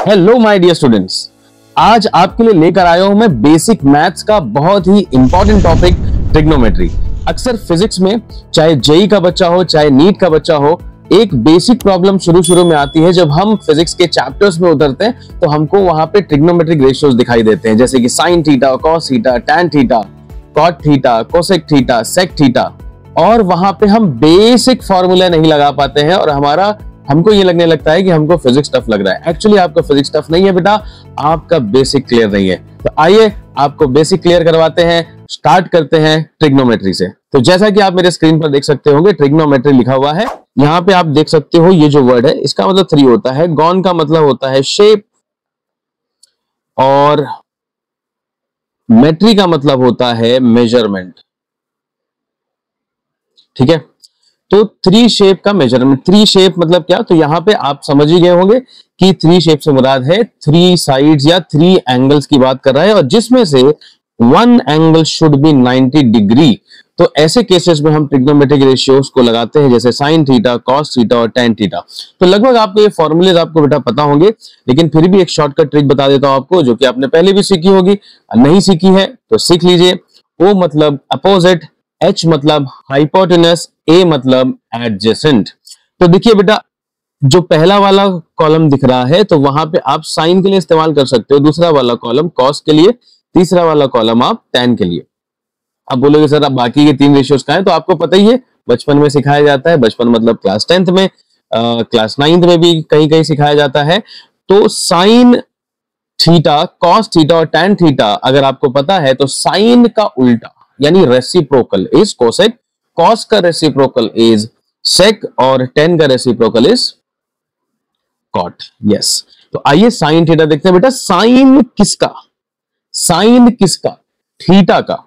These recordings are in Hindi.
हेलो माय डियर स्टूडेंट्स, आज आपके लिए लेकर आया हूं मैं बेसिक मैथ्स का बहुत ही इंपॉर्टेंट टॉपिक ट्रिग्नोमेट्री। अक्सर फिजिक्स में चाहे जेई का बच्चा हो चाहे नीट का बच्चा हो, एक बेसिक प्रॉब्लम शुरू में आती है। जब हम फिजिक्स के चैप्टर्स में उतरते हैं तो हमको वहां पे ट्रिग्नोमेट्रिक रेशियोज दिखाई देते हैं, जैसे कि sine theta, cos theta, tan theta, cot theta, cosec theta, sec theta, और वहां पे हम बेसिक फॉर्मूला नहीं लगा पाते हैं और हमको ये लगने लगता है कि हमको फिजिक्स टफ लग रहा है। एक्चुअली आपका फिजिक्स टफ नहीं है बेटा, आपका बेसिक क्लियर नहीं है। तो आइए आपको बेसिक क्लियर करवाते हैं। स्टार्ट करते हैं ट्रिग्नोमेट्री से। तो जैसा कि आप मेरे स्क्रीन पर देख सकते होंगे, ट्रिग्नोमेट्री लिखा हुआ है। यहाँ पे आप देख सकते हो ये जो वर्ड है इसका मतलब 3 होता है। गॉन का मतलब होता है शेप और मेट्री का मतलब होता है मेजरमेंट। ठीक है, तो 3 शेप का मेजरमेंट। 3 शेप मतलब क्या, तो यहां पे आप समझ ही गए होंगे कि 3 शेप से मुराद है 3 साइड्स या 3 एंगल्स की बात कर रहा है, और जिसमें से 1 एंगल शुड बी 90 डिग्री। तो ऐसे केसेस में हम ट्रिग्नोमेट्रिक रेशियोज को लगाते हैं, जैसे साइन थीटा, कॉस थीटा और टैन थीटा। तो लगभग आपको ये फॉर्मूलेज आपको बेटा पता होंगे, लेकिन फिर भी एक शॉर्टकट ट्रिक बता देता हूं आपको, जो कि आपने पहले भी सीखी होगी। नहीं सीखी है तो सीख लीजिए। ओ मतलब अपोजिट, H मतलब हाइपोटेनस, A मतलब एडजेसेंट। तो देखिए बेटा, जो पहला वाला कॉलम दिख रहा है तो वहां पे आप साइन के लिए इस्तेमाल कर सकते हो, दूसरा वाला कॉलम कॉस के लिए, तीसरा वाला कॉलम आप टैन के लिए। अब बोलोगे सर अब बाकी के 3 रेशियोज का है, तो आपको पता ही है, बचपन में सिखाया जाता है। बचपन मतलब क्लास 10th में, क्लास 9th में भी कहीं कहीं सिखाया जाता है। तो साइन थीटा, कॉस थीटा और टैन थीटा अगर आपको पता है, तो साइन का उल्टा यानी रेसिप्रोकल इज कोसेक, कॉस का रेसिप्रोकल इज सेक और टैन का रेसिप्रोकल इज कॉट। यस, तो आइए साइन थीटा देखते हैं बेटा। साइन किसका? साइन किसका? थीटा का।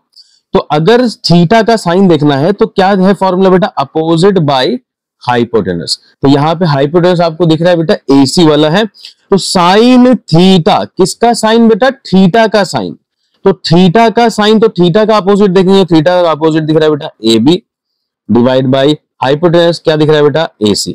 तो अगर थीटा का साइन देखना है तो क्या है फॉर्मूला बेटा? Opposite by hypotenuse. तो यहां पे हाइपोटेनस आपको दिख रहा है बेटा, AC वाला है। तो साइन थीटा किसका साइन बेटा? थीटा का साइन। तो थीटा का साइन, तो थीटा का अपोजिट देखेंगे, थीटा का अपोजिट दिख रहा है बेटा AB डिवाइड बाय हाइपोटेनस क्या दिख रहा है बेटा? AC।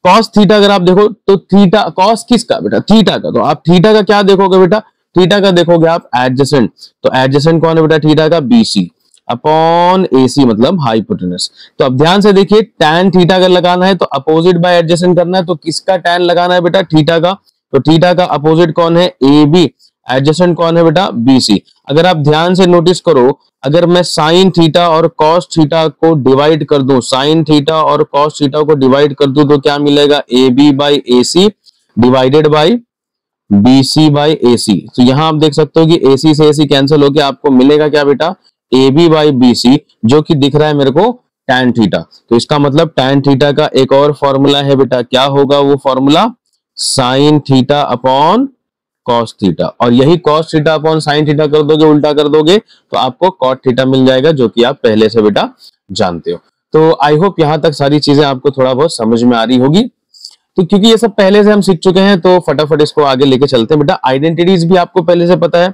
कॉस थीटा अगर आप देखो तो थीटा, कॉस किसका बेटा? थीटा का। तो आप थीटा का क्या देखोगे बेटा? थीटा का देखोगे आप एडजेसेंट। तो एडजेसेंट कौन है बेटा? थीटा का BC अपॉन AC मतलब हाइपोटेनस। तो अब ध्यान से देखिए, टैन थीटा अगर लगाना है तो अपोजिट बाय एडजेसेंट करना है। तो किसका टैन लगाना है बेटा? थीटा का। तो थीटा का अपोजिट कौन है? AB। एडजेसेंट कौन है बेटा? BC। अगर आप ध्यान से नोटिस करो, अगर मैं साइन थीटा और कॉस थीटा को डिवाइड कर दूं, साइन थीटा और कॉस थीटा को डिवाइड कर दूं, तो क्या मिलेगा? AB by AC divided by BC by AC। तो यहां आप देख सकते हो कि AC से AC कैंसिल होकर आपको मिलेगा क्या बेटा? AB बाई BC, जो कि दिख रहा है मेरे को टैन थीटा। तो इसका मतलब टैन थीटा का एक और फॉर्मूला है बेटा, क्या होगा वो formula? Sine theta upon cos theta. और यही cos theta upon sine theta कर दोगे, उल्टा कर दोगे, तो आपको कॉट थीटा मिल जाएगा, जो कि आप पहले से बेटा जानते हो। तो आई होप यहां तक सारी चीजें आपको थोड़ा बहुत समझ में आ रही होगी। तो क्योंकि ये सब पहले से हम सीख चुके हैं, तो फटाफट इसको आगे लेके चलते हैं बेटा। आइडेंटिटीज भी आपको पहले से पता है।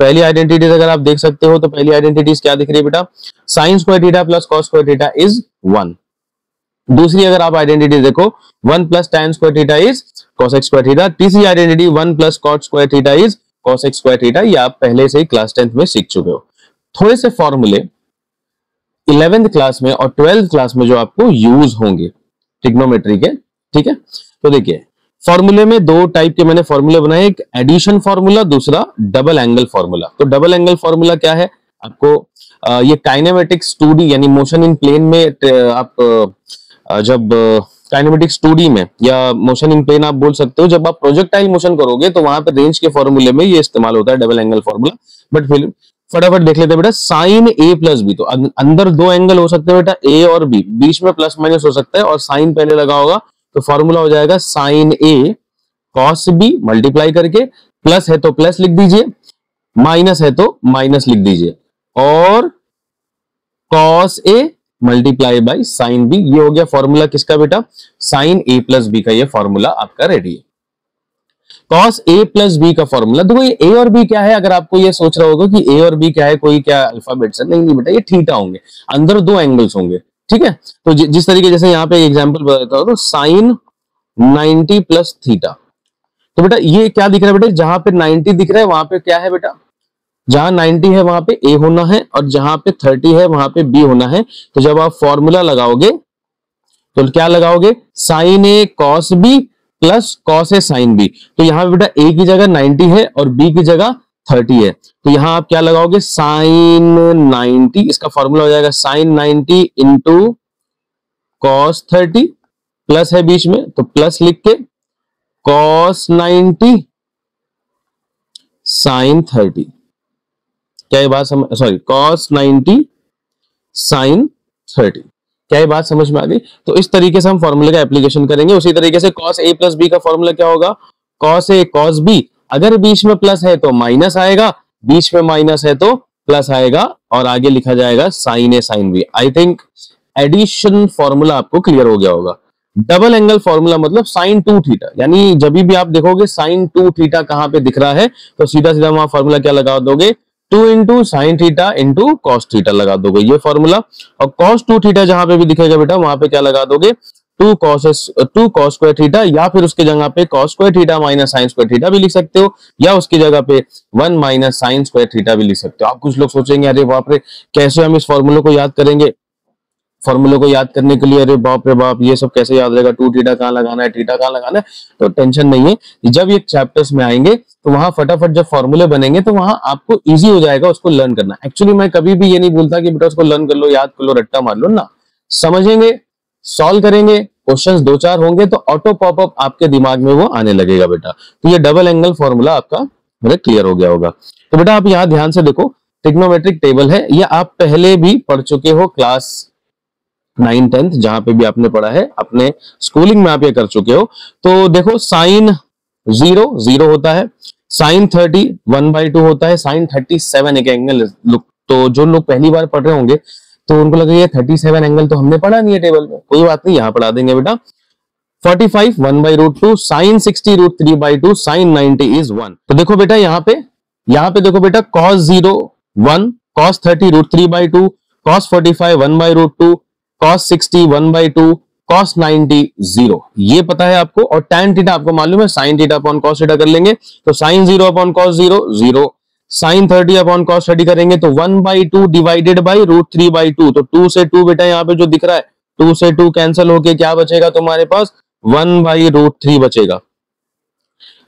पहली आइडेंटिटीज अगर आप देख सकते हो, तो पहली आइडेंटिटीज क्या दिख रही है बेटा? Sine square theta plus cos square theta is 1। दूसरी अगर आप आइडेंटिटी देखो, 1 plus tan square theta is cosec square theta. तीसरी identity 1 plus cot square theta is cosec square theta. ये आप पहले से ही क्लास 10th में सीख चुके हो। थोड़े से फॉर्मूले 11th क्लास में और 12th क्लास में जो आपको यूज होंगे ट्रिग्नोमेट्री के। ठीक है, तो देखिए फॉर्मूले में 2 टाइप के मैंने फॉर्मूले बनाए, एक एडिशन फॉर्मूला, दूसरा डबल एंगल फॉर्मूला। तो डबल एंगल फॉर्मूला क्या है? आपको ये काइनेमेटिक्स 2D यानी मोशन इन प्लेन में आप जब काइनेमेटिक्स 2D में या मोशन इन प्लेन आप बोल सकते हो, जब आप प्रोजेक्टाइल मोशन करोगे तो वहां पे रेंज के फॉर्मूले में ये इस्तेमाल होता है डबल एंगल फॉर्मूला। बट फिर फटाफट देख लेते हैं बेटा। साइन A प्लस B, तो अंदर 2 एंगल हो सकते हैं बेटा, A और B, बीच में प्लस माइनस हो सकता है, और साइन पहले लगा होगा तो फॉर्मूला हो जाएगा sine A cos B multiply करके, प्लस है तो प्लस लिख दीजिए, माइनस है तो माइनस लिख दीजिए, और cos A multiply by sine B। ये हो गया फॉर्मूला किसका बेटा? साइन A प्लस B का ये फॉर्मूला आपका रेडी है। कॉस A प्लस B का फॉर्मूला देखो, ये A और B क्या है? अगर आपको ये सोच रहा होगा कि A और B क्या है, कोई क्या अल्फाबेट्स है, नहीं बेटा, ये थीटा होंगे, अंदर 2 एंगल्स होंगे। ठीक है, तो जिस तरीके, जैसे यहाँ पे एग्जाम्पल बताता हूं, तो साइन 90 प्लस थीटा। तो बेटा ये क्या दिख रहा है बेटा, जहां पे 90 दिख रहा है वहां पे क्या है बेटा, जहां 90 है वहां पे ए होना है और जहां पे 30 है वहां पे बी होना है। तो जब आप फॉर्मूला लगाओगे तो क्या लगाओगे, sign A cos B plus cos A sine B. तो यहां पे बेटा ए की जगह 90 है और बी की जगह 30 है, तो यहां आप क्या लगाओगे, साइन 90, इसका फॉर्मूला हो जाएगा साइन 90 इंटू कॉस 30, प्लस है बीच में तो प्लस लिख के कॉस 90 साइन 30। क्या ये बात समझ, सॉरी कॉस 90 साइन 30, क्या ये बात समझ में आ गई। तो इस तरीके से हम फॉर्मूले का एप्लीकेशन करेंगे। उसी तरीके से कॉस ए प्लस बी का फॉर्मूला क्या होगा, कॉस ए कॉस बी, अगर बीच में प्लस है तो माइनस आएगा, बीच में माइनस है तो प्लस आएगा, और आगे लिखा जाएगा sine A sine B. I think addition formula आपको क्लियर हो गया होगा। डबल एंगल फॉर्मूला मतलब साइन 2 थीटा, यानी जब भी आप देखोगे साइन 2 थीटा कहां पे दिख रहा है तो सीधा सीधा वहां फॉर्मूला क्या लगा दोगे, 2 into sine theta into cos theta लगा दोगे, ये फॉर्मूला। और कॉस 2 थीटा जहां पे भी दिखेगा बेटा वहां पे क्या लगा दोगे, 2 कॉस स्क्वायर थीटा, या फिर उसके जगह पे cos square theta minus sign square theta भी लिख सकते हो, या उसकी जगह पे 1 माइनस साइन स्क्वायर थीटा भी लिख सकते हो। आप कुछ लोग सोचेंगे अरे बाप रे कैसे हम इस फॉर्मूले को याद करेंगे, फॉर्मूले को याद करने के लिए अरे बाप रे बाप ये सब कैसे याद रहेगा, 2 थीटा कहां लगाना है, थीटा कहां लगाना है। तो टेंशन नहीं है, जब ये चैप्टर्स में आएंगे तो वहां फटाफट जब फॉर्मूले बनेंगे तो वहां आपको इजी हो जाएगा उसको लर्न करना। एक्चुअली मैं कभी भी ये नहीं बोलता कि बेटा उसको लर्न कर लो, याद कर लो, रट्टा मार लो ना, समझेंगे, सॉल्व करेंगे, क्वेश्चंस 2-4 होंगे तो ऑटो पॉपअप आपके दिमाग में वो आने लगेगा बेटा। तो ये डबल एंगल फॉर्मूला आपका मेरे क्लियर हो गया होगा। तो बेटा आप यहाँ ध्यान से देखो, ट्रिग्नोमेट्रिक टेबल है, ये आप पहले भी पढ़ चुके हो क्लास 9-10 जहां पे भी आपने पढ़ा है, अपने स्कूलिंग में आप ये कर चुके हो। तो देखो साइन 0 0 होता है, साइन 30 1/2 होता है, साइन 37 एक एंगल। तो जो लोग पहली बार पढ़ रहे होंगे तो उनको लगेगा 37 एंगल तो हमने पढ़ा नहीं है टेबल में, कोई बात नहीं, यहां पढ़ा देंगे बेटा। 45 1/√2, साइन 60 √3/2, साइन 90 is 1। तो देखो बेटा यहाँ पे देखो बेटा cos 0 1, cos 30 √3/2, cos 45 1/√2, cos 60 1/2, cos 90 0, ये पता है आपको। और tan थीटा आपको मालूम है, sin theta upon cos theta कर लेंगे तो sin 0 upon cos 0 0, sin 30 upon cos 30 करेंगे तो 1/2 डिवाइडेड बाई √3/2। तो 2 से 2 बेटा यहाँ पे जो दिख रहा है 2 से 2 कैंसिल होके क्या बचेगा तुम्हारे पास, 1/√3 बचेगा।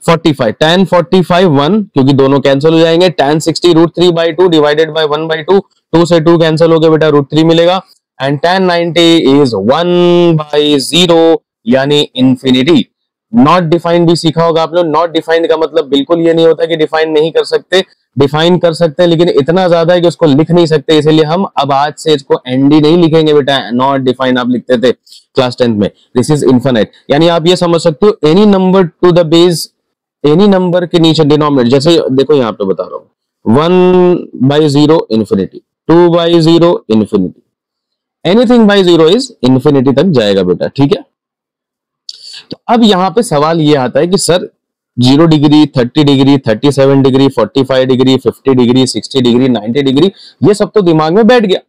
45 tan 45 1, क्योंकि दोनों कैंसिल हो जाएंगे, tan 60 √3/2 डिवाइडेड बाई 1/2, 2 से 2 कैंसिल हो गया बेटा √3 मिलेगा। एंड tan 90 इज 1/0 यानी इंफिनिटी। नॉट डिफाइंड भी सीखा होगा आप लोग। नॉट डिफाइंड का मतलब बिल्कुल ये नहीं होता कि डिफाइन नहीं कर सकते, डिफाइन कर सकते हैं लेकिन इतना ज्यादा है कि उसको लिख नहीं सकते, इसलिए हम अब आज से इसको एनडी नहीं लिखेंगे बेटा, नॉट डिफाइन आप लिखते थे क्लास 10 में। दिस इज इनफिनिट, यानी आप ये समझ सकते हो any number two the base, any number के नीचे डिनोमिनेटर, जैसे देखो यहाँ पे बता रहा हूँ 1/0 infinity, 2/0 infinity, anything bye 0 is infinity तक जाएगा बेटा, ठीक है। तो अब यहाँ पे सवाल ये आता है कि sir 0 degree, 30 degree, 37 degree, 45 degree, 50 degree, 60 degree, 90 degree, ये सब तो दिमाग में बैठ गया।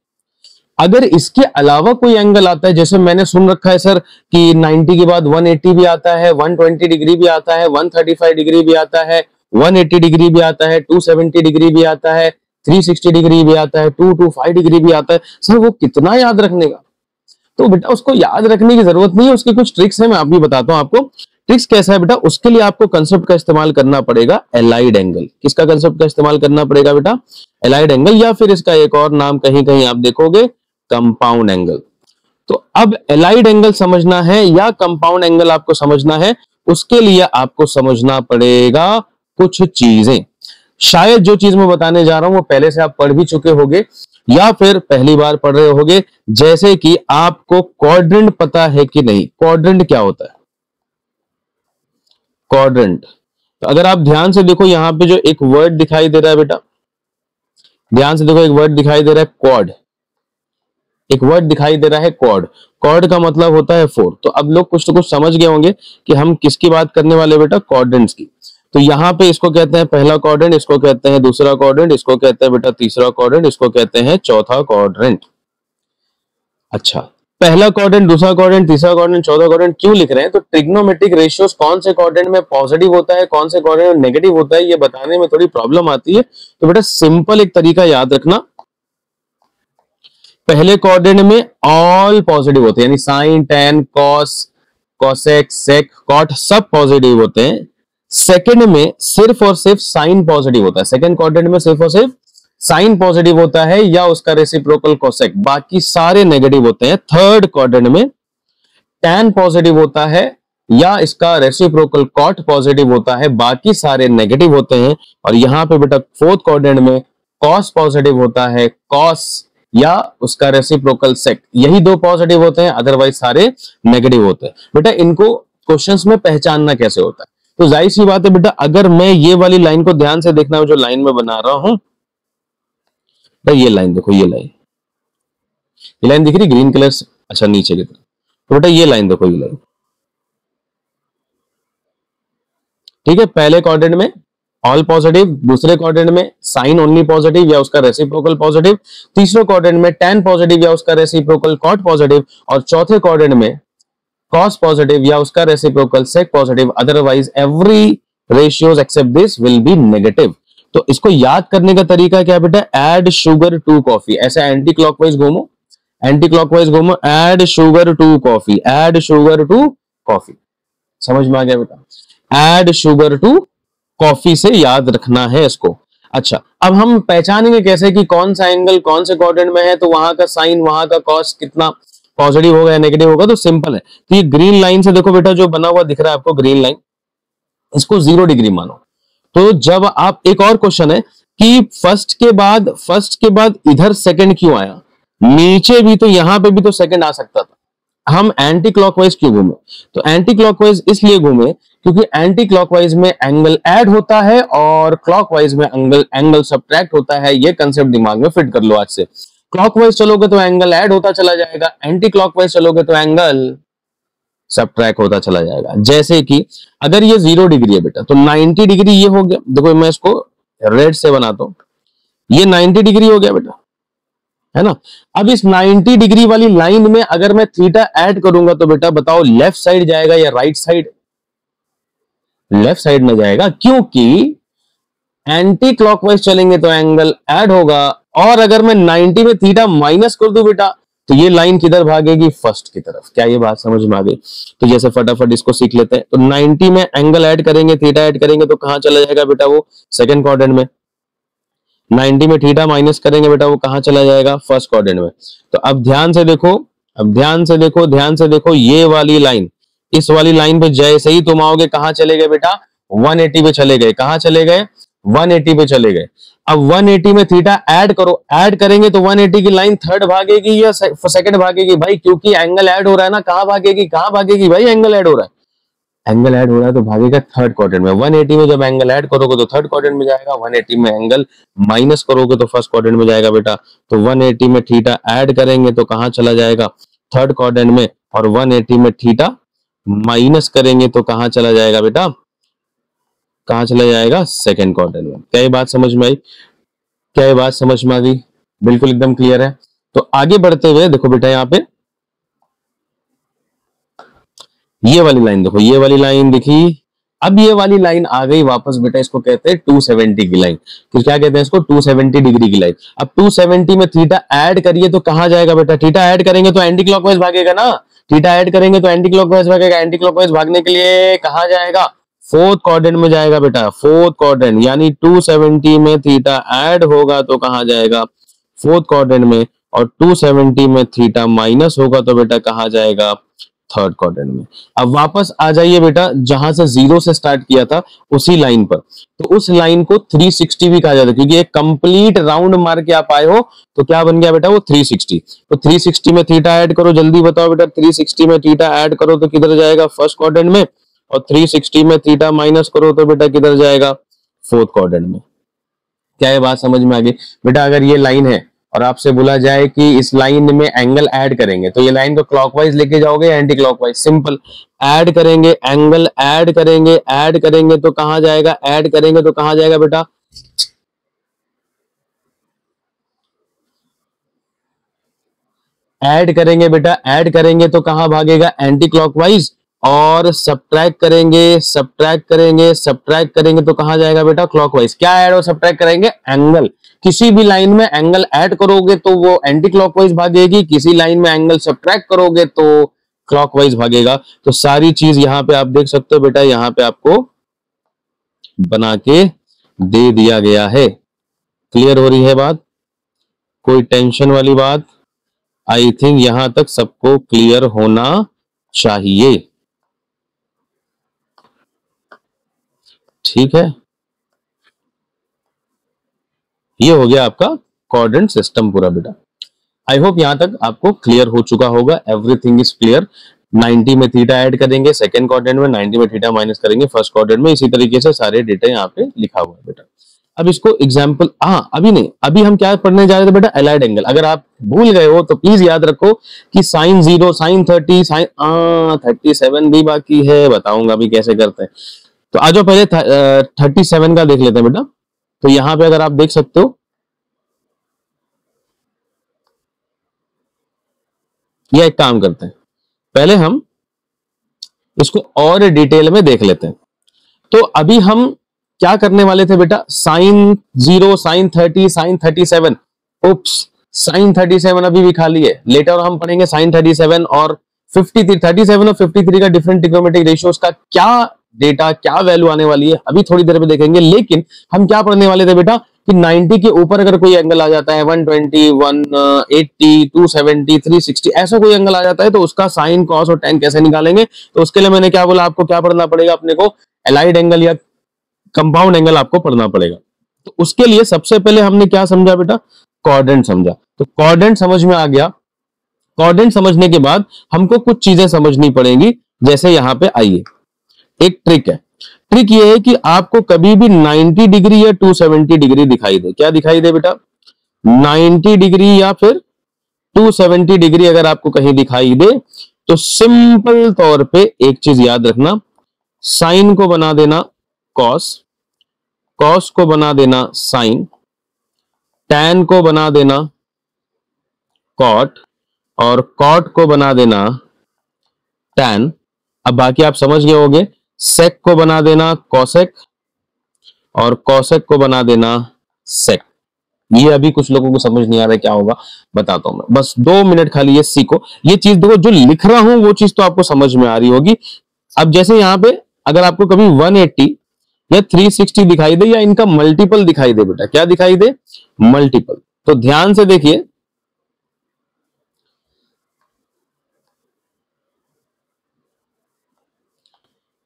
अगर इसके अलावा कोई एंगल आता है, जैसे मैंने सुन रखा है सर कि 90 के बाद 180 भी आता है, 120 डिग्री भी आता है, 135 डिग्री भी आता है, 180 डिग्री भी आता है, 270 डिग्री भी आता है, 360 डिग्री भी आता है, 225 डिग्री भी आता है, सर वो कितना याद रखने का। तो बेटा उसको याद रखने की जरूरत नहीं है, उसके कुछ ट्रिक्स हैं, मैं अभी बताता हूं आपको। ट्रिक्स कैसा है बेटा, उसके लिए आपको कंसेप्ट का इस्तेमाल करना पड़ेगा, एलाइड एंगल। किसका कंसेप्ट का इस्तेमाल करना पड़ेगा बेटा, एलाइड एंगल, या फिर इसका एक और नाम कहीं कहीं आप देखोगे कंपाउंड एंगल। तो अब एलाइड एंगल समझना है या कंपाउंड एंगल आपको समझना है, उसके लिए आपको समझना पड़ेगा कुछ चीजें। शायद जो चीज मैं बताने जा रहा हूं वो पहले से आप पढ़ भी चुके होंगे या फिर पहली बार पढ़ रहे होंगे, जैसे कि आपको क्वाड्रेंट पता है कि नहीं। क्वाड्रेंट क्या होता है, क्वाड्रेंट, तो अगर आप ध्यान से देखो यहां पे जो एक वर्ड दिखाई दे रहा है बेटा, ध्यान से देखो एक वर्ड दिखाई दे रहा है क्वाड, एक वर्ड दिखाई दे रहा है क्वाड। क्वाड का मतलब होता है 4। तो अब लोग कुछ तो कुछ समझ गए होंगे कि हम किसकी बात करने वाले बेटा, क्वाड्रेंट्स की। तो यहाँ पे इसको कहते हैं पहला क्वाड्रेंट, इसको कहते हैं दूसरा क्वाड्रेंट, इसको कहते हैं बेटा तीसरा क्वाड्रेंट, इसको कहते हैं चौथा क्वाड्रेंट। अच्छा, पहला क्वाड्रेंट, दूसरा क्वाड्रेंट, तीसरा क्वाड्रेंट, चौथा क्वाड्रेंट क्यों लिख रहे हैं? तो ट्रिग्नोमेट्रिक रेशियोज कौन से क्वाड्रेंट में पॉजिटिव होता है, कौन से क्वाड्रेंट में नेगेटिव होता है, ये बताने में थोड़ी प्रॉब्लम आती है। तो बेटा सिंपल एक तरीका याद रखना, पहले क्वाड्रेंट में ऑल पॉजिटिव होते हैं, यानी साइन, टेन, कॉस, कॉसेक, सेक, कॉट सब पॉजिटिव होते हैं। सेकंड में सिर्फ और सिर्फ साइन पॉजिटिव होता है, सेकंड क्वाड्रेंट में सिर्फ और सिर्फ साइन पॉजिटिव होता है या उसका रेसिप्रोकल कोसेक, बाकी सारे नेगेटिव होते हैं। थर्ड क्वाड्रेंट में टैन पॉजिटिव होता है या इसका रेसिप्रोकल कॉट पॉजिटिव होता है, बाकी सारे नेगेटिव होते हैं। और यहां पे बेटा फोर्थ क्वाड्रेंट में कॉस पॉजिटिव होता है, कॉस या उसका रेसिप्रोकल सेक, यही दो पॉजिटिव होते हैं, अदरवाइज सारे नेगेटिव होते हैं। बेटा इनको क्वेश्चंस में पहचानना कैसे होता है? तो जाहिर सी बात है बेटा, अगर मैं ये वाली लाइन को ध्यान से देखना, जो लाइन में बना रहा हूं, तो ये लाइन देखो, ये लाइन दिख रही ग्रीन कलर से, अच्छा नीचे की तरफ, तो बेटा ये लाइन देखो, ये लाइन ठीक है। पहले क्वाड्रेंट में ऑल पॉजिटिव, दूसरे क्वाड्रेंट में साइन ओनली पॉजिटिव या उसका रेसिप्रोकल पॉजिटिव, तीसरे क्वाड्रेंट में टैन पॉजिटिव या उसका रेसिप्रोकल कॉट पॉजिटिव, और चौथे क्वाड्रेंट में कॉस पॉजिटिव या उसका reciprocal sec positive, otherwise every ratios except this will be negative. तो इसको याद करने का तरीका क्या है बेटा? ऐड शुगर टू कॉफी, ऐसे एंटी क्लॉकवाइज घूमो, एंटी क्लॉकवाइज घूमो, add sugar to coffee, add sugar to coffee, समझ में आ गया बेटा? ऐड शुगर टू कॉफी से याद रखना है इसको। अच्छा, अब हम पहचानेंगे कैसे कि कौन सा एंगल कौन से क्वाड्रेंट में है, तो वहां का साइन, वहां का कॉस कितना पॉजिटिव होगा या नेगेटिव होगा? तो सिंपल है, तो ये ग्रीन लाइन से देखो बेटा, जो बना हुआ दिख रहा है आपको ग्रीन लाइन, इसको 0 डिग्री मानो। तो जब आप, एक और क्वेश्चन है कि फर्स्ट के बाद इधर सेकंड क्यों आया? नीचे भी तो, यहां पे भी तो सेकंड आ सकता था, हम एंटी क्लॉकवाइज क्यों घूमे? तो एंटी क्लॉकवाइज इसलिए घूमे क्योंकि एंटी क्लॉकवाइज में एंगल ऐड होता है और क्लॉकवाइज में एंगल सब्ट्रैक्ट होता है। ये कंसेप्ट दिमाग में फिट कर लो आज से। क्लॉकवाइज चलोगे तो एंगल ऐड होता चला जाएगा, एंटी क्लॉकवाइज चलोगे तो एंगल सब्ट्रैक्ट होता चला जाएगा। जैसे कि अगर ये 0 डिग्री है बेटा, तो 90 डिग्री ये हो गया, देखो मैं इसको रेड से बनाता हूं, ये 90 डिग्री हो गया बेटा, है ना। अब इस 90 डिग्री वाली लाइन में अगर मैं थीटा ऐड करूंगा तो बेटा बताओ लेफ्ट साइड जाएगा या राइट साइड? लेफ्ट साइड में जाएगा, क्योंकि एंटी क्लॉकवाइज चलेंगे तो एंगल ऐड होगा, और अगर मैं 90 में थीटा माइनस कर दूं बेटा, तो ये लाइन किधर भागेगी? फर्स्ट की तरफ। क्या ये बात समझ में आ गई? तो जैसे फटाफट इसको सीख लेते हैं। तो 90 में एंगल ऐड करेंगे, थीटा ऐड करेंगे तो कहां चला जाएगा बेटा? वो सेकंड क्वाड्रेंट में। 90 में थीटा माइनस करेंगे बेटा, वो कहां चला जाएगा? फर्स्ट क्वाड्रेंट में। तो अब ध्यान से देखो, ध्यान से देखो, ये वाली लाइन, इस वाली लाइन पे जैसे ही तुम आओगे कहां चले गए बेटा? 180 पे चले गए। कहां चले गए? 180 पे चले गए। अब 180 में थीटा ऐड करो, ऐड करेंगे तो 180 की लाइन थर्ड भागेगी या सेकंड भागेगी भाई? क्योंकि एंगल ऐड हो रहा है ना, कहां भागेगी भाई? एंगल ऐड हो रहा है, एंगल ऐड हो रहा है तो भागेगा थर्ड क्वाड्रेंट में। 180 में जब एंगल ऐड करोगे तो थर्ड क्वाड्रेंट में जाएगा, 180 में एंगल माइनस करोगे तो फर्स्ट क्वाड्रेंट में जाएगा बेटा। तो 180 में थीटा ऐड करेंगे तो कहां चला जाएगा? थर्ड क्वाड्रेंट में, और 180 में थीटा माइनस करेंगे तो कहां चला जाएगा बेटा? कहां चला जाएगा? सेकंड क्वाड्रेंट में। क्या ये बात समझ में आई? क्या ये बात समझ में आ गई? बिल्कुल एकदम क्लियर है। तो आगे बढ़ते हुए देखो बेटा, यहाँ पे ये वाली लाइन देखो, ये वाली लाइन दिखी। अब ये वाली लाइन आ गई वापस बेटा, इसको कहते हैं 270 की लाइन। तो क्या कहते हैं इसको? 270 डिग्री की लाइन। अब 270 में थीटा ऐड करिए तो कहां जाएगा बेटा? थीटा ऐड करेंगे तो एंटी क्लॉकवाइज भागेगा ना, थीटा ऐड करेंगे तो एंटी क्लॉकवाइज भागेगा। एंटी क्लॉकवाइज भागने के लिए कहां जाएगा? फोर्थ क्वाड्रेंट में जाएगा बेटा, फोर्थ क्वाड्रेंट, यानी 270 में थीटा ऐड होगा तो कहां जाएगा? फोर्थ क्वाड्रेंट में। और 270 में थीटा माइनस होगा तो बेटा कहां जाएगा? थर्ड क्वाड्रेंट में। अब वापस आ जाइए बेटा, जहां से 0 से स्टार्ट किया था उसी लाइन पर। तो उस लाइन को 360 भी कहा जाता है, क्योंकि एक कंप्लीट राउंड मार के आप आए हो, तो क्या बन गया बेटा? वो 360। तो 360 में थीटा ऐड करो, जल्दी बताओ बेटा। 360 में थीटा ऐड करो तो किधर जाएगा? फर्स्ट क्वाड्रेंट में। और 360 में थीटा माइनस करो तो बेटा किधर जाएगा? फोर्थ क्वाड्रेंट में। क्या ये बात समझ में आ गई बेटा? अगर ये लाइन है और आपसे बोला जाए कि इस लाइन में एंगल ऐड करेंगे, तो ये लाइन को क्लॉकवाइज लेके जाओगे या एंटी क्लॉकवाइज? सिंपल, ऐड करेंगे, एंगल ऐड करेंगे तो कहां जाएगा? ऐड करेंगे तो कहां जाएगा बेटा? ऐड करेंगे बेटा, ऐड करेंगे तो कहां भागेगा, एंटी क्लॉकवाइज, और सब्ट्रैक्ट करेंगे, सब्ट्रैक्ट करेंगे, सब्ट्रैक्ट करेंगे तो कहां जाएगा बेटा, क्लॉकवाइज। क्या ऐड और सब्ट्रैक्ट करेंगे, एंगल। किसी भी लाइन में एंगल ऐड करोगे तो वो एंटी क्लॉकवाइज भागेगी, किसी लाइन में एंगल सब्ट्रैक्ट करोगे तो क्लॉकवाइज भागेगा। तो सारी चीज यहां पे आप देख सकते हो बेटा, यहां पे आपको बना के दे दिया गया है। क्लियर हो रही है बात, कोई टेंशन वाली बात? आई थिंक यहां तक सबको क्लियर होना चाहिए। ठीक है, ये हो गया आपका कोऑर्डिनेट सिस्टम पूरा बेटा। आई होप यहां तक आपको क्लियर हो चुका होगा, एवरीथिंग इज क्लियर। 90 में थीटा ऐड करेंगे सेकंड क्वाड्रेंट में, 90 में थीटा माइनस करेंगे फर्स्ट क्वाड्रेंट में, इसी तरीके से सारे डेटा यहाँ पे लिखा हुआ है बेटा। अब इसको एग्जाम्पल, अभी नहीं, अभी हम क्या पढ़ने जा रहे थे बेटा, एलाइड एंगल। अगर आप भूल गए हो तो प्लीज याद रखो कि साइन 0, साइन 30, साइन 37 भी बाकी है, बताऊंगा अभी कैसे करते हैं। तो आज पहले 37 का देख लेते हैं बेटा। तो यहां पे अगर आप देख सकते हो, या एक काम करते हैं, पहले हम इसको और डिटेल में देख लेते हैं। तो अभी हम क्या करने वाले थे बेटा, साइन 0, साइन 30, साइन 37, उप्स, साइन 37 अभी भी खाली है, लेटर हम पढ़ेंगे साइन 37 और 53, 37 और 53 का डिफरेंट ट्रिग्नोमेट्रिक रेशियोज का क्या डेटा, क्या वैल्यू आने वाली है, अभी थोड़ी देर में देखेंगे। लेकिन हम क्या पढ़ने वाले थे बेटा कि 90 के ऊपर अगर कोई एंगल आ जाता है, 120, 180, 270, 360, ऐसा कोई एंगल आ जाता है तो उसका साइन, कॉस और टेन कैसे निकालेंगे। तो उसके लिए मैंने क्या बोला, आपको क्या पढ़ना पड़ेगा, अपने को एलाइड एंगल या कंपाउंड एंगल आपको पढ़ना पड़ेगा। तो उसके लिए सबसे पहले हमने क्या समझा बेटा, कोऑर्डिनेट समझा। तो कोऑर्डिनेट समझ में आ गया। कोऑर्डिनेट समझने के बाद हमको कुछ चीजें समझनी पड़ेंगी, जैसे यहां पे आइए, एक ट्रिक है। ट्रिक ये है कि आपको कभी भी 90 डिग्री या 270 डिग्री दिखाई दे, क्या दिखाई दे बेटा, 90 डिग्री या फिर 270 डिग्री अगर आपको कहीं दिखाई दे तो सिंपल तौर पे एक चीज याद रखना, साइन को बना देना कॉस, कॉस को बना देना साइन, टैन को बना देना कॉट, और कॉट को बना देना टैन। अब बाकी आप समझ गए होंगे, सेक को बना देना कॉसेक और कॉसेक को बना देना सेक। ये अभी कुछ लोगों को समझ नहीं आ रहा है क्या होगा, बताता हूं मैं, बस 2 मिनट खाली ये सीखो। ये चीज देखो, जो लिख रहा हूं वो चीज तो आपको समझ में आ रही होगी। अब जैसे यहां पे अगर आपको कभी 180 या 360 दिखाई दे या इनका मल्टीपल दिखाई दे बेटा, क्या दिखाई दे, मल्टीपल, तो ध्यान से देखिए,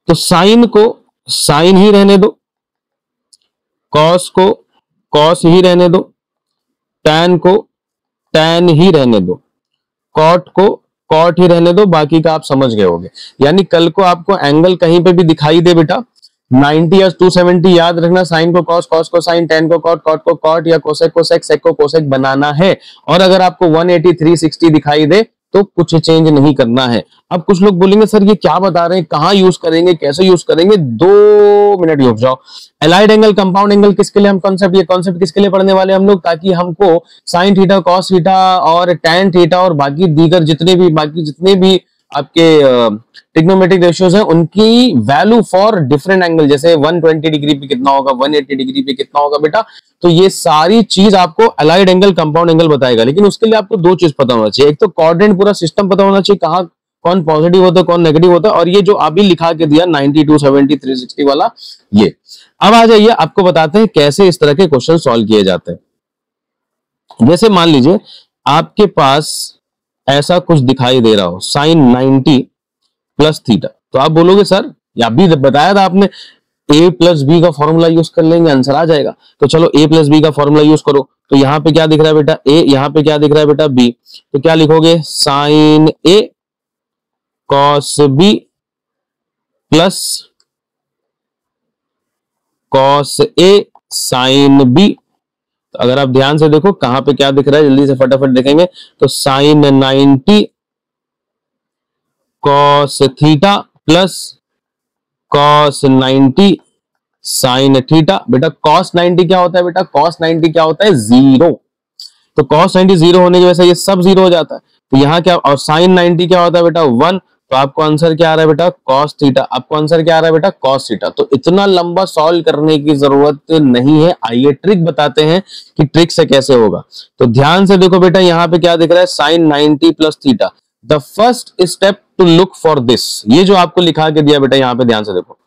तो साइन को साइन ही रहने दो, कॉस को कॉस ही रहने दो, टैन को टैन ही रहने दो, कॉट को कॉट ही रहने दो, बाकी का आप समझ गए होंगे। यानी कल को आपको एंगल कहीं पे भी दिखाई दे बेटा, 90 या 270, याद रखना साइन को कॉस, कॉस को साइन, टैन को कॉट, कॉट को कॉट, या कोसेक को सेक, सेक को कोसेक बनाना है। और अगर आपको 180, 360 दिखाई दे तो कुछ चेंज नहीं करना है। अब कुछ लोग बोलेंगे सर ये क्या बता रहे हैं, कहां यूज करेंगे, कैसे यूज करेंगे, 2 मिनट रुक जाओ। एलाइड एंगल, कंपाउंड एंगल किसके लिए हम कॉन्सेप्ट, ये कॉन्सेप्ट किसके लिए पढ़ने वाले हम लोग, ताकि हमको साइन थीटा, कॉस थीटा और टैन थीटा और बाकी दीगर जितने भी आपके ट्रिग्नोमेट्रिक रेशियोज हैं उनकी वैल्यू फॉर डिफरेंट एंगल, जैसे 120 डिग्री पे कितना होगा, 180 डिग्री पे कितना होगा बेटा। तो ये सारी चीज आपको एलाइड एंगल, कंपाउंड एंगल बताएगा। लेकिन उसके लिए आपको 2 चीज पता होना चाहिए, एक तो कोऑर्डिनेट पूरा सिस्टम पता होना चाहिए, कहां कौन पॉजिटिव होता है कौन नेगेटिव होता है, और ये जो अभी लिखा के दिया 90, 270, 360 वाला ये। अब आ जाइए, आपको बताते हैं कैसे इस तरह के क्वेश्चन सॉल्व किए जाते हैं। जैसे मान लीजिए आपके पास ऐसा कुछ दिखाई दे रहा हो, साइन 90 प्लस थीटा, तो आप बोलोगे सर, या भी बताया था आपने, a प्लस बी का फॉर्मूला यूज कर लेंगे, आंसर आ जाएगा। तो चलो a प्लस बी का फॉर्मूला यूज करो। तो यहां पे क्या दिख रहा है बेटा, a, यहां पे क्या दिख रहा है बेटा, b। तो क्या लिखोगे, sine a cos b plus cos a sine b। तो अगर आप ध्यान से देखो कहां पे क्या दिख रहा है, जल्दी से फटाफट देखेंगे। तो sine 90 cos theta plus cos 90 sine theta. बेटा कॉस 90 क्या होता है बेटा, कॉस 90 क्या होता है, 0। तो कॉस 90 0 होने की वजह से ये सब 0 हो जाता है। तो यहाँ क्या, और साइन 90 क्या होता है बेटा 1, तो आपको आंसर क्या आ रहा है बेटा कॉस थीटा। आपको आंसर क्या आ रहा है बेटा कॉस थीटा। तो इतना लंबा सॉल्व करने की जरूरत नहीं है, आइए ट्रिक बताते हैं कि ट्रिक से कैसे होगा। तो ध्यान से देखो बेटा, यहाँ पे क्या दिख रहा है sine 90 plus theta. The first step to look for this, ये जो आपको लिखा के दिया बेटा, यहाँ पे ध्यान से देखो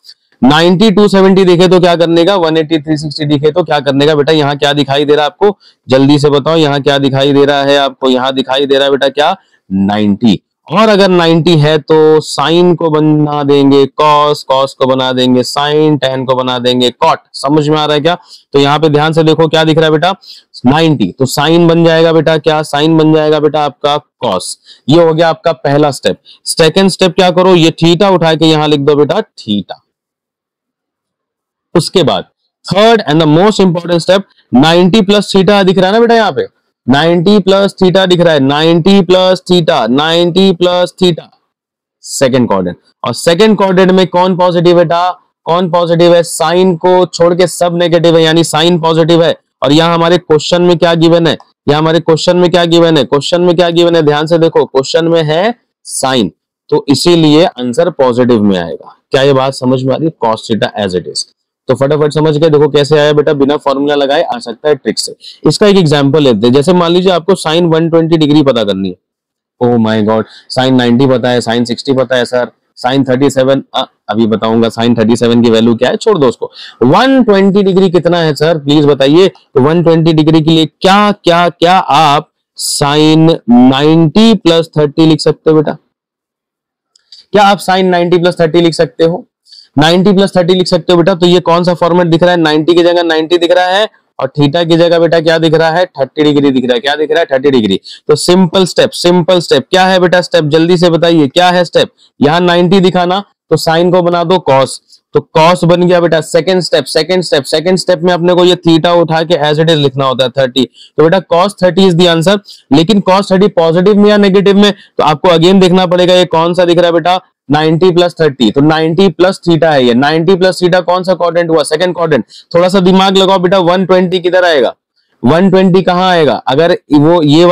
90 270 देखे तो क्या करने का, 180 360 दिखे तो क्या करने का बेटा। यहाँ क्या दिखाई दे रहा है आपको, जल्दी से बताओ, यहाँ क्या दिखाई दे रहा है आपको, यहाँ दिखाई दे रहा है बेटा क्या 90। और अगर 90 है तो साइन को बना देंगे कॉस, कॉस को बना देंगे साइन, टेन को बना देंगे कॉट। समझ में आ रहा है क्या। तो यहाँ पे ध्यान से देखो क्या दिख रहा है बेटा 90, तो साइन बन जाएगा बेटा क्या, साइन बन जाएगा बेटा आपका कॉस। ये हो गया आपका पहला स्टेप। सेकेंड स्टेप क्या करो, ये थीटा उठा के यहां लिख दो बेटा थीटा। उसके बाद third and the most important step, 90 plus theta दिख रहा है ना बेटा, यहाँ पे 90 प्लस थीटा दिख रहा है, 90 plus theta, 90 plus theta, second quadrant. और सेकेंड क्वाड्रेंट में कौन पॉजिटिव बेटा, कौन पॉजिटिव है, साइन को छोड़ के सब नेगेटिव है, यानी साइन पॉजिटिव है। और यहाँ हमारे क्वेश्चन में क्या गिवन है, यहाँ हमारे क्वेश्चन में क्या गिवन है, क्वेश्चन में क्या गिवन है, ध्यान से देखो, क्वेश्चन में है साइन, तो इसीलिए आंसर पॉजिटिव में आएगा। क्या ये बात समझ में आ रही है, cos theta as it is. तो फटाफट समझ के देखो कैसे आया बेटा, बिना फॉर्मूला लगाए आ सकता है ट्रिक से। इसका एक एग्जांपल लेते हैं, जैसे मान लीजिए आपको साइन 120 डिग्री पता करनी है। ओह माय गॉड, साइन 90 पता है, साइन 60 पता है सर, साइन 37 अभी बताऊंगा साइन 37 की वैल्यू क्या है, छोड़ दो उसको। 120 डिग्री कितना है सर, प्लीज बताइए। तो 120 डिग्री के लिए क्या क्या क्या आप साइन 90 प्लस 30 लिख सकते हो बेटा, क्या आप साइन 90 प्लस 30 लिख सकते हो, 90 प्लस 30 लिख सकते हो बेटा। तो ये कौन सा फॉर्मेट दिख रहा है, 90 की जगह 90 दिख रहा है, और थीटा की जगह बेटा क्या दिख रहा है 30 डिग्री दिख रहा है, क्या दिख रहा है 30 डिग्री। तो सिंपल स्टेप क्या है बेटा, स्टेप जल्दी से बताइए क्या है स्टेप। यहाँ 90 दिखाना, तो साइन को बना दो कॉस, तो कॉस बन गया बेटा सेकंड स्टेप में अपने को ये थीटा उठा के एज इट इज लिखना होता है 30। तो बेटा cos 30 इज द आंसर। लेकिन cos 30 पॉजिटिव में या नेगेटिव में, तो आपको अगेन देखना पड़ेगा ये कौन सा दिख रहा है बेटा 90 प्लस 30, तो 90 प्लस थीटा है ये, 90 प्लस थीटा कौन सा क्वाड्रेंट हुआ, सेकंड क्वाड्रेंट। थोड़ा सा दिमाग लगाओ बेटा, 120 किधर आएगा, 120 कहां आएगा, अगर वो ये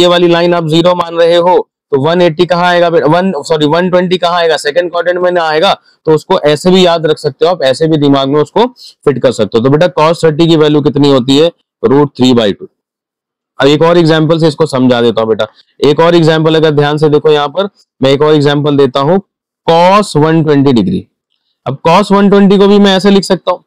वाली लाइन आप जीरो मान रहे हो तो 180 कहां आएगा, 120 कहां आएगा, सेकंड क्वाड्रेंट में ना आएगा। तो उसको ऐसे भी याद रख सकते हो आप, ऐसे भी दिमाग में उसको फिट कर सकते हो। तो बेटा cos 30 की वैल्यू कितनी होती है, √3/2। अब एक और एग्जांपल से इसको समझा देता हूं बेटा, एक और एग्जांपल अगर ध्यान से देखो, यहाँ पर मैं एक और एग्जांपल देता हूं, cos 120 डिग्री। अब cos 120 को भी मैं ऐसे लिख सकता हूं,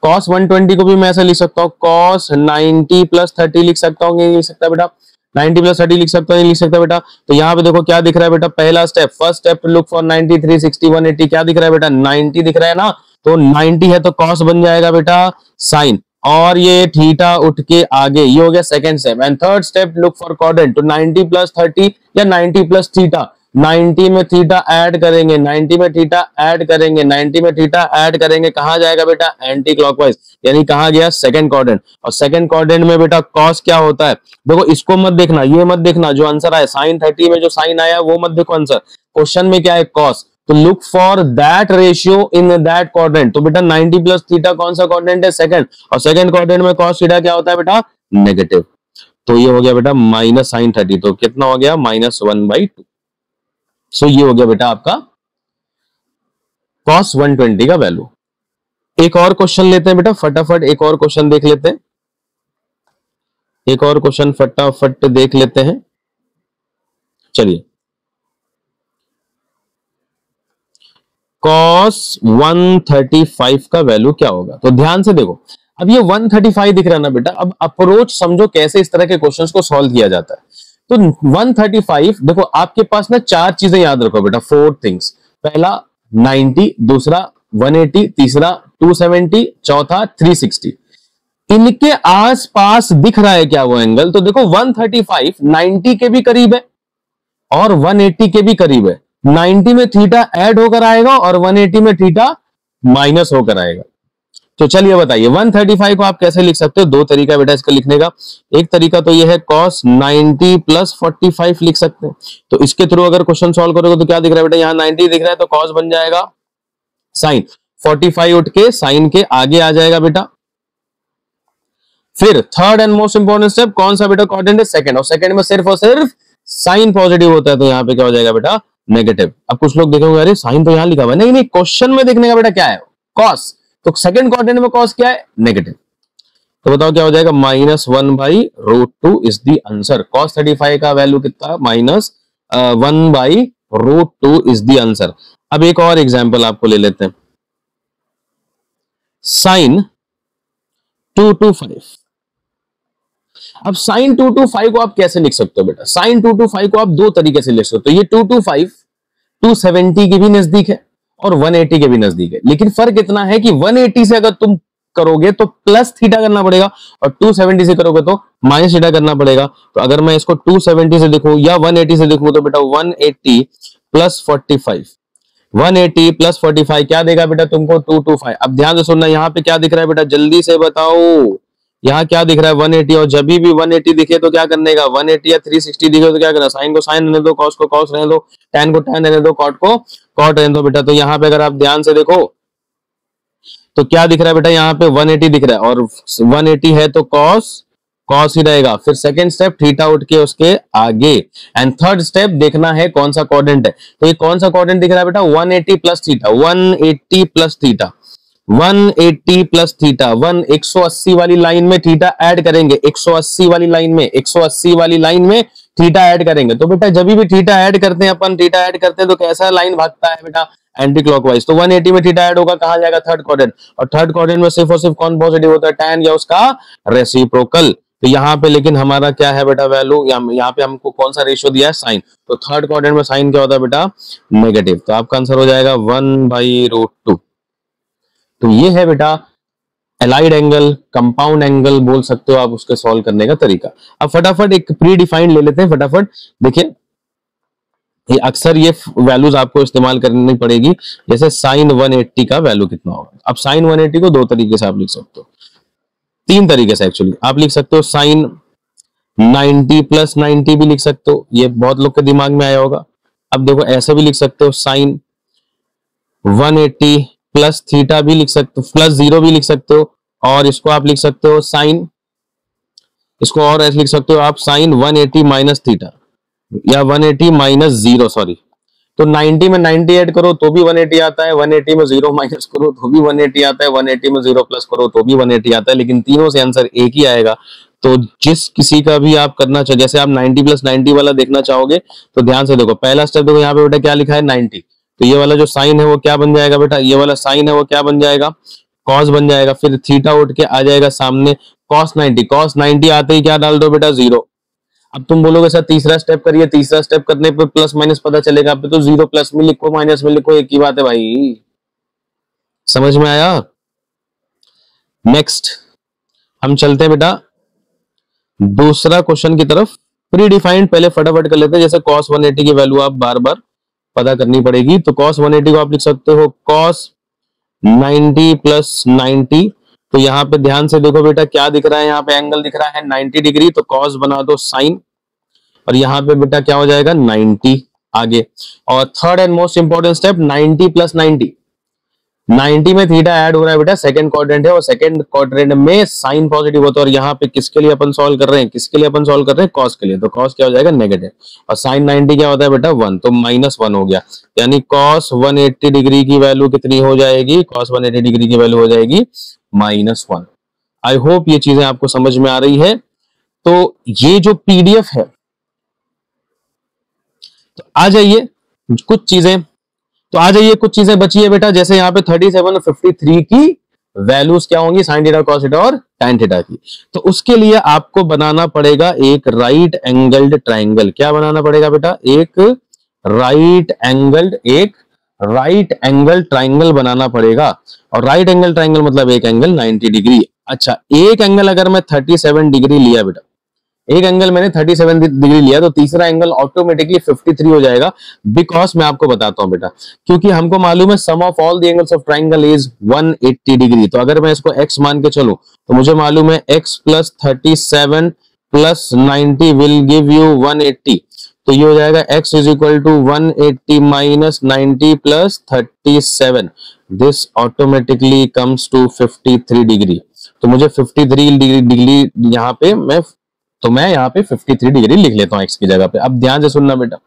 cos 120 को भी मैं ऐसे लिख सकता हूं, cos 90 प्लस 30 लिख सकता हूं, नहीं लिख सकता बेटा, 90 प्लस 30 लिख सकता हूं, नहीं लिख सकता बेटा। तो यहाँ पे देखो क्या दिख रहा है बेटा, पहला step, first step look for 90 360 180, क्या दिख रहा है बेटा 90 दिख रहा है ना, तो 90 है तो cos बन जाएगा बेटा साइन, और ये थीटा उठ के आगे, ये हो गया second step. And third step look for quadrant, तो 90 प्लस 30 या 90 प्लस थीटा, 90 में थीटा ऐड करेंगे, 90 में थीटा ऐड करेंगे, 90 में थीटा ऐड करेंगे, कहां जाएगा बेटा एंटी क्लॉकवाइज, यानी कहां गया सेकंड क्वाड्रेंट। और सेकंड क्वाड्रेंट में बेटा कॉस क्या होता है, देखो इसको मत देखना, ये मत देखना, जो आंसर आया साइन 30 में जो साइन आया वो मत देखो आंसर, क्वेश्चन में क्या है कॉस। तो look for that ratio in that quadrant. तो बेटा 90 प्लस थीटा कौन सा क्वाड्रेंट है, सेकंड, और सेकंड क्वाड्रेंट में cos थीटा क्या होता है बेटा नेगेटिव। तो ये हो गया बेटा माइनस साइन 30, तो कितना हो गया -1/2। सो ये हो गया बेटा आपका cos 120 का वैल्यू। एक और क्वेश्चन लेते हैं बेटा, फटाफट एक और क्वेश्चन देख लेते हैं, एक और क्वेश्चन फटाफट देख लेते हैं। चलिए, cos 135 का वैल्यू क्या होगा। तो ध्यान से देखो, अब ये 135 दिख रहा है ना बेटा, अब अप्रोच समझो कैसे इस तरह के क्वेश्चंस को सॉल्व किया जाता है। तो 135 देखो, आपके पास ना चार चीजें याद रखो बेटा, 4 थिंग्स। पहला 90, दूसरा 180, तीसरा 270, चौथा 360। इनके आसपास दिख रहा है क्या वो एंगल, तो देखो 135 90 के भी करीब है और 180 के भी करीब है। 90 में थीटा ऐड होकर आएगा और 180 में थीटा माइनस होकर आएगा। तो चलिए बताइए 135 को आप कैसे लिख सकते हो, दो तरीका बेटा इसका लिखने का। एक तरीका तो यह है cos 90 प्लस 45 लिख सकते हैं। तो इसके थ्रू अगर क्वेश्चन सॉल्व करोगे तो क्या दिख रहा है बेटा, यहां 90 दिख रहा है तो cos बन जाएगा साइन, 45 उठ के साइन के आगे आ जाएगा बेटा। फिर third and most important step कौन सा बेटा, क्वाड्रेंट है सेकंड, और सेकंड में सिर्फ और सिर्फ साइन पॉजिटिव होता है तो यहाँ पे क्या हो जाएगा बेटा, नेगेटिव। अब कुछ लोग देखेंगे अरे साइन तो यहाँ लिखा हुआ है, नहीं नहीं, क्वेश्चन में देखने का बेटा क्या है, कॉस, तो सेकंड क्वाड्रेंट में कॉस क्या है, नेगेटिव। तो बताओ क्या हो जाएगा, -1/√2 इज द आंसर। cos 35 का वैल्यू कितना, -1/√2 इज द आंसर। अब एक और एग्जांपल आपको ले लेते हैं, sin 225। अब sin 225 को आप कैसे लिख सकते हो बेटा, sin 225 को आप दो तरीके से लिख सकते हो। ये 225 270 के भी नजदीक है और 180 के भी नजदीक है, लेकिन फर्क इतना है कि 180 से अगर तुम करोगे तो प्लस थीटा करना पड़ेगा और 270 से करोगे तो माइनस थीटा करना पड़ेगा। तो अगर मैं इसको 270 से देखूं या 180 से देखूं तो बेटा 180 प्लस 45, 180 प्लस 45 क्या देगा बेटा तुमको, 225। अब ध्यान से सुनना, यहाँ पे क्या दिख रहा है बेटा, जल्दी से बताओ, यहाँ क्या दिख रहा है 180, और जब भी 180 दिखे तो क्या करने का, 180 या 360 दिखे तो क्या करना, साइन को साइन रहने दो, कॉस को कॉस रहने दो, टैन को टैन रहने दो, कॉट को कॉट रहने दो बेटा। तो यहाँ पे अगर आप ध्यान से देखो तो क्या दिख रहा है बेटा, यहाँ पे 180 दिख रहा है और 180 है तो कॉस कॉस ही रहेगा। फिर सेकंड स्टेप थीटा उठ के उसके आगे, एंड थर्ड स्टेप देखना है कौन सा क्वाड्रेंट है। तो ये कौन सा क्वाड्रेंट दिख रहा है बेटा, 180 plus theta, 180 plus theta, 180 plus theta, 180 वाली लाइन में थीटा ऐड करेंगे, 180 वाली लाइन में, 180 वाली लाइन में थीटा ऐड करेंगे। तो बेटा जब भी थीटा ऐड करते हैं अपन, थीटा ऐड करते हैं तो कैसा लाइन भागता है बेटा, एंटी क्लॉकवाइज। तो 180 में थीटा ऐड होगा, कहां जाएगा, थर्ड क्वाड्रेंट, और थर्ड क्वाड्रेंट में सिर्फ और सिर्फ कौन पॉजिटिव होता है, टैन या उसका रेसिप्रोकल। तो यहाँ पे लेकिन हमारा क्या है बेटा वैल्यू, यहाँ पे हमको कौन सा रेशियो दिया है, साइन। तो थर्ड क्वाड्रेंट में साइन क्या होता है बेटा, नेगेटिव। तो आपका आंसर हो जाएगा 1/√2। तो ये है बेटा एलाइड एंगल, कंपाउंड एंगल बोल सकते हो आप उसके सॉल्व करने का तरीका। अब फटाफट एक प्री डिफाइंड ले लेते हैं, फटाफट देखिए, ये अक्सर ये वैल्यूज आपको इस्तेमाल करनी पड़ेगी। जैसे साइन 180 का वैल्यू कितना होगा। अब साइन 180 को दो तरीके से आप लिख सकते हो, तीन तरीके से एक्चुअली। आप लिख सकते हो साइन 90 प्लस 90 भी लिख सकते हो, ये बहुत लोग के दिमाग में आया होगा। अब देखो ऐसे भी लिख सकते हो, साइन 180 प्लस थीटा भी लिख सकते हो, प्लस 0 भी लिख सकते हो, और इसको आप लिख सकते हो साइन, इसको और ऐसे लिख सकते हो आप, साइन 180 माइनस थीटा या 180 माइनस 0, सॉरी। तो 90 में 90 ऐड करो तो भी 180 आता है, 180 में 0 माइनस करो तो भी 180 आता है, 180 में 0 प्लस करो तो भी 180 आता है, लेकिन तीनों से आंसर एक ही आएगा। तो जिस किसी का भी आप करना चाहे, जैसे आप 90 प्लस 90 वाला देखना चाहोगे तो ध्यान से देखो, पहला स्टेप देखो यहाँ पे बेटा क्या लिखा है 90, तो ये वाला जो साइन है वो क्या बन जाएगा बेटा, ये वाला साइन है वो क्या बन जाएगा, कॉस बन जाएगा। फिर थीटा उठ के आ जाएगा सामने, कॉस 90, कॉस 90 आते ही क्या डाल दो बेटा, 0। अब तुम बोलोगे सर तीसरा स्टेप करिए, तीसरा स्टेप करने पे प्लस माइनस पता चलेगा, तो 0 प्लस में लिखो माइनस में लिखो, एक ही बात है भाई, समझ में आया। नेक्स्ट हम चलते हैं बेटा दूसरा क्वेश्चन की तरफ। प्री डिफाइंड पहले फटाफट कर लेते हैं। जैसे cos 180 की वैल्यू आप बार बार पता करनी पड़ेगी, तो cos 180 को आप लिख सकते हो cos 90 प्लस 90। तो यहाँ पे ध्यान से देखो बेटा क्या दिख रहा है, यहाँ पे एंगल दिख रहा है 90 डिग्री, तो cos बना दो साइन, और यहाँ पे बेटा क्या हो जाएगा 90 आगे। और third and most important step 90 plus 90, 90 में थीटा ऐड हो रहा है बेटा, सेकंड क्वाड्रेंट है और सेकंड क्वाड्रेंट में साइन पॉजिटिव होता है, और यहाँ पे किसके लिए अपन सॉल्व कर रहे हैं, किसके लिए अपन सॉल्व कर रहे हैं, कॉस के लिए। तो कॉस क्या हो जाएगा नेगेटिव, और साइन 90 क्या होता है बेटा 1, तो -1 हो गया। यानी कॉस 180 डिग्री की वैल्यू कितनी हो जाएगी, कॉस 180 डिग्री की वैल्यू हो जाएगी -1। आई होप ये चीजें आपको समझ में आ रही है। तो ये जो पीडीएफ है, तो आ जाइए कुछ चीजें, तो आ जाइए कुछ चीजें बची है बेटा। जैसे यहाँ पे 37 और 53 की वैल्यूज क्या होंगी, साइन थीटा, कॉस थीटा और टैन थीटा की। तो उसके लिए आपको बनाना पड़ेगा एक राइट एंगल्ड ट्राइंगल। क्या बनाना पड़ेगा बेटा, एक राइट एंगल ट्राइंगल बनाना पड़ेगा। और राइट एंगल ट्राइंगल मतलब एक एंगल 90 डिग्री। अच्छा, एक एंगल अगर मैं 37 डिग्री लिया बेटा, एक एंगल मैंने 37 डिग्री लिया, तो तीसरा एंगल ऑटोमेटिकली 53 हो जाएगा। बिकॉज मैं आपको बताता हूं बेटा, क्योंकि हमको मालूम है sum of all the angles of triangle is 180 degree. तो अगर मैं इसको x मान के चलूं तो मुझे मालूम है x plus 37 plus 90 will give you 180। तो ये हो जाएगा x is equal to 180 minus 90 plus 37, this automatically comes to 53 degree. तो मुझे 53 डिग्री यहाँ पे मैं तो मैं यहाँ पे 53 डिग्री लिख लेता हूँ एक्स की जगह पे। अब ध्यान से सुनना बेटा,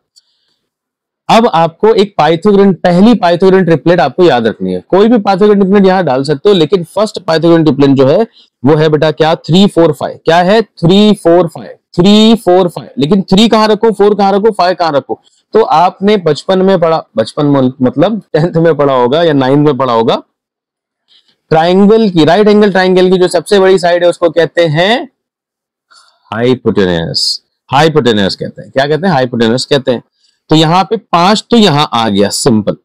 अब आपको एक पाइथागोरन, पहली पाइथागोरन ट्रिपलेट आपको याद रखनी है। कोई भी पाइथागोरन ट्रिपलेट यहां डाल सकते हो, लेकिन फर्स्ट पाइथागोरन ट्रिपलेट जो है वो है बेटा क्या, 3 4 5। क्या है, 3 4 5, 3 4 5। लेकिन 3 कहां रखो, 4 कहां रखो, 5 कहां रखो? तो आपने बचपन में पढ़ा, बचपन मतलब 10th में पढ़ा होगा या 9th में पढ़ा होगा, ट्राइंगल की, राइट एंगल ट्राइंगल की जो सबसे बड़ी साइड है उसको कहते हैं हाइपोटेनस। हाइपोटेनस कहते हैं, क्या कहते हैं, हाइपोटेनस कहते हैं। तो यहाँ पे 5 तो यहां आ गया सिंपल,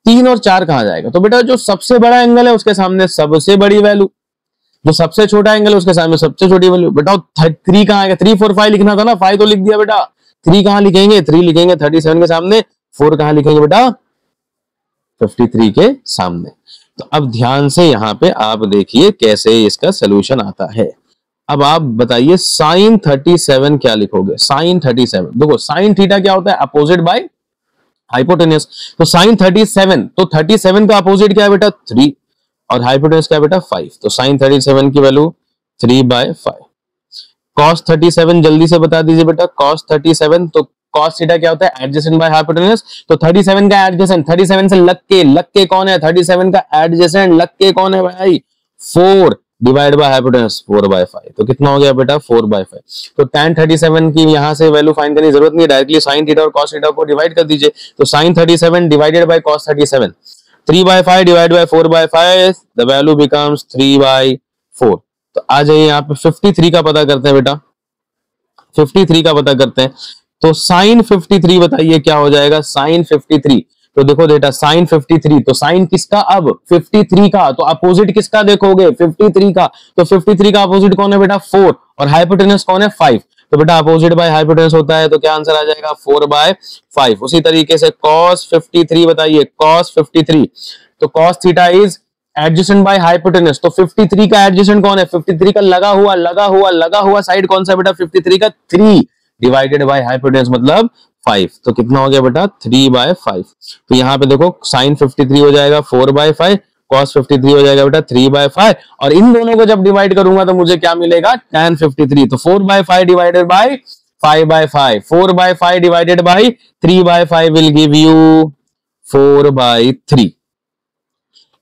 3 और 4 कहां जाएगा? तो बेटा जो सबसे बड़ा एंगल है उसके सामने सबसे बड़ी वैल्यू, जो सबसे छोटा एंगल है उसके सामने सबसे छोटी वैल्यू। बेटा 3 कहां आएगा? 3 4 5 लिखना था ना, 5 तो लिख दिया बेटा। 3 कहां लिखेंगे? 3 लिखेंगे 37 के सामने। 4 कहां लिखेंगे बेटा? 53 के सामने। तो अब ध्यान से यहां पे आप देखिए कैसे इसका सोल्यूशन आता है। अब आप बताइए साइन 37 क्या लिखोगे? साइन 37 देखो, साइन थीटा क्या होता है? Opposite by hypotenuse. तो साइन 37, तो 37 का अपोजिट क्या है बेटा? 3, और हाइपोटेनस क्या है बेटा? 5। तो साइन 37 की वैल्यू 3/5। कॉस 37 जल्दी से बता दीजिए बेटा, कॉस 37, तो कॉस थीटा क्या होता है? Adjacent by hypotenuse. तो 37 का एडजेसेंट, 37 से लग के कौन है? 37 का एडजेसेंट लग के कौन है भाई? 4 डिवाइड बाय हाइपोटेनस 4/5। तो कितना हो गया बेटा? 4/5। तो tan 37 की यहां से वैल्यू फाइंड करने की जरूरत नहीं है, डायरेक्टली साइन थीटा और कॉस थीटा को डिवाइड कर दीजिए। तो sine 37 divided by cos 37, 3/5 divide by 4/5, the value becomes 3/4। तो आ जाइए यहाँ पे 53 का पता करते हैं बेटा, 53 का पता करते हैं। तो साइन 53 बताइए क्या हो जाएगा? साइन 53, तो देखो बेटा साइन 53, तो साइन किसका? अब 53 का, तो अपोजिट किसका देखोगे? 53 का। तो 53 का अपोजिट कौन है बेटा? 4, और हाइपोटेनस कौन है? 5। तो बेटा अपोजिट बाय हाइपोटेनस होता है, तो क्या आंसर आ जाएगा? 4/5। उसी तरीके से cos 53 बताइए, cos 53, तो cos theta is adjacent by hypotenuse. तो 53 का एडजेसेंट कौन है? 53 का लगा हुआ साइड कौन सा बेटा? 53 का 3 डिवाइडेड बाय हाइपोटेनस मतलब 5। तो कितना हो गया बेटा? 3/5। तो यहाँ पे देखो साइन 53 हो जाएगा 4/5, cos 53 हो जाएगा बेटा 3/5, और इन दोनों को जब डिवाइड करूंगा तो मुझे क्या मिलेगा? tan 53। तो 4/5 divided by 5/5, 4/5 divided by 3/5 will give you 4/3।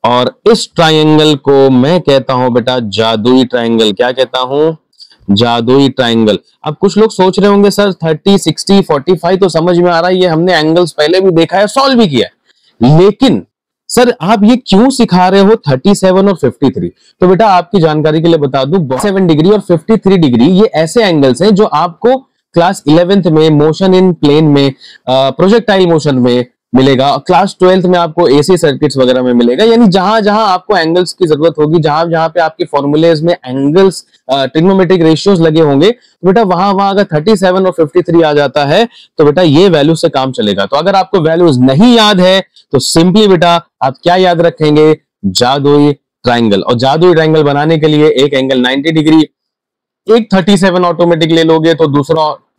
और इस ट्राइंगल को मैं कहता हूं बेटा जादुई ट्राइंगल। क्या कहता हूं? जादुई ट्राइंगल। अब कुछ लोग सोच रहे होंगे सर 30 60 45 तो समझ में आ रहा है, ये हमने एंगल्स पहले भी देखा है, सॉल्व भी किया है, लेकिन सर आप ये क्यों सिखा रहे हो 37 और 53? तो बेटा आपकी जानकारी के लिए बता दूं, 7 डिग्री और 53 डिग्री ये ऐसे एंगल्स हैं जो आपको क्लास 11th में मोशन इन प्लेन में, प्रोजेक्टाइल मोशन में मिलेगा, क्लास 12th में आपको एसी सर्किट्स वगैरह में मिलेगा। यानी जहां जहां आपको एंगल्स की जरूरत होगी, जहां जहां पे आपके फॉर्मूलेज में एंगल्स, ट्रिग्नोमेट्रिक रेशियोज लगे होंगे, तो बेटा वहां वहां अगर 37 और 53 आ जाता है तो बेटा ये वैल्यू से काम चलेगा। तो अगर आपको वैल्यूज नहीं याद है तो सिंपली बेटा आप क्या याद रखेंगे? जादुई ट्राइंगल। और जादुई ट्राइंगल बनाने के लिए एक एंगल 90 डिग्री, एक 37 ऑटोमेटिक ले लोगे तो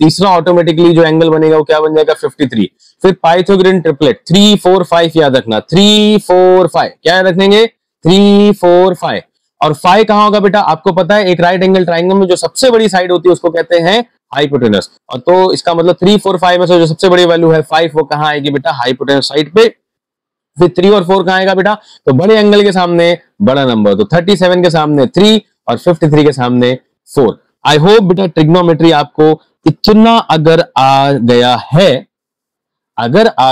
तीसरा ऑटोमेटिकली जो एंगल बनेगा वो क्या बन जाएगा? 53। फिर पाइथागोरन ट्रिपलेट 3 4 5 याद रखना, 3 4 5 क्या रखेंगे? 3 4 5। और 5 कहां होगा बेटा? आपको पता है एक राइट एंगल ट्राइंगल में जो सबसे बड़ी साइड होती है उसको कहते हैं हाइपोटेनस। और तो इसका मतलब 3 4 5 में से जो सबसे बड़ी वैल्यू है 5 वो कहां आएगी बेटा? हाइपोटेनस साइड पे। फिर 3 और 4 कहां आएगा बेटा? तो बड़े एंगल के सामने बड़ा नंबर, तो 37 के सामने 3 और 53 के सामने 4। आई होप बेटा ट्रिग्नोमेट्री आपको इतना अगर आ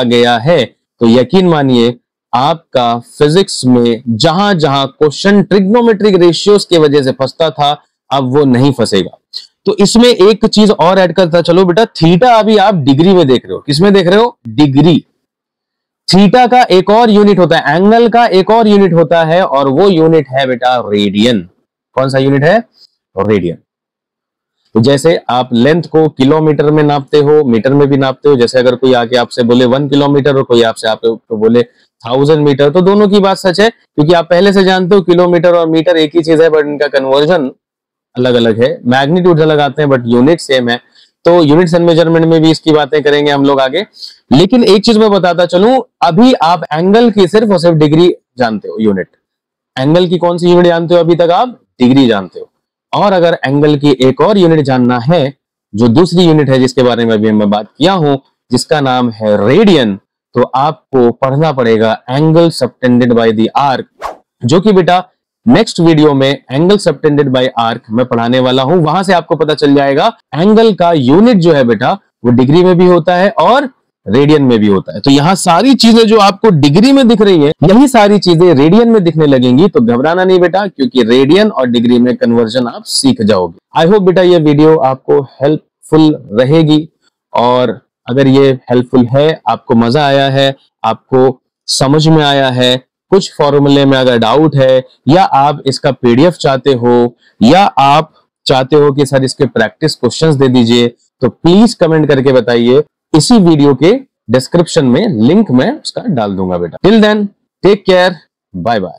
गया है तो यकीन मानिए आपका फिजिक्स में जहां जहां क्वेश्चन ट्रिग्नोमेट्रिक रेशियोज की वजह से फंसता था अब वो नहीं फंसेगा। तो इसमें एक चीज और ऐड करता चलो बेटा, थीटा अभी आप डिग्री में देख रहे हो, किसमें देख रहे हो? डिग्री। थीटा का एक और यूनिट होता है, एंगल का एक और यूनिट होता है, और वो यूनिट है बेटा रेडियन। कौन सा यूनिट है? रेडियन। तो जैसे आप लेंथ को किलोमीटर में नापते हो, मीटर में भी नापते हो। जैसे अगर कोई आके आपसे बोले 1 किलोमीटर और कोई आपसे आपको बोले 1000 मीटर, तो दोनों की बात सच है, क्योंकि आप पहले से जानते हो किलोमीटर और मीटर एक ही चीज है, बट इनका कन्वर्जन अलग अलग है, मैग्नीट्यूड अलग आते हैं, बट यूनिट सेम है। तो यूनिट्स एंड मेजरमेंट में भी इसकी बातें करेंगे हम लोग आगे। लेकिन एक चीज मैं बताता चलूं, अभी आप एंगल की सिर्फ और सिर्फ डिग्री जानते हो, यूनिट। एंगल की कौन सी यूनिट जानते हो? अभी तक आप डिग्री जानते हो। और अगर एंगल की एक और यूनिट जानना है जो दूसरी यूनिट है जिसके बारे में अभी मैं बात किया हूं, जिसका नाम है रेडियन, तो आपको पढ़ना पड़ेगा angle subtended by the arc, जो कि बेटा नेक्स्ट वीडियो में एंगल सबटेंडेड बाय आर्क मैं पढ़ाने वाला हूं। वहां से आपको पता चल जाएगा एंगल का यूनिट जो है बेटा वो डिग्री में भी होता है और रेडियन में भी होता है। तो यहाँ सारी चीजें जो आपको डिग्री में दिख रही है, यही सारी चीजें रेडियन में दिखने लगेंगी। तो घबराना नहीं बेटा, क्योंकि रेडियन और डिग्री में कन्वर्जन आप सीख जाओगे। आई होप बेटा ये वीडियो आपको हेल्पफुल रहेगी, और अगर ये हेल्पफुल है, आपको मजा आया है, आपको समझ में आया है, कुछ फॉर्मूले में अगर डाउट है, या आप इसका पीडीएफ चाहते हो, या आप चाहते हो कि सर इसके प्रैक्टिस क्वेश्चंस दे दीजिए, तो प्लीज कमेंट करके बताइए। इसी वीडियो के डिस्क्रिप्शन में लिंक मैं उसका डाल दूंगा बेटा। Till then take care, bye bye.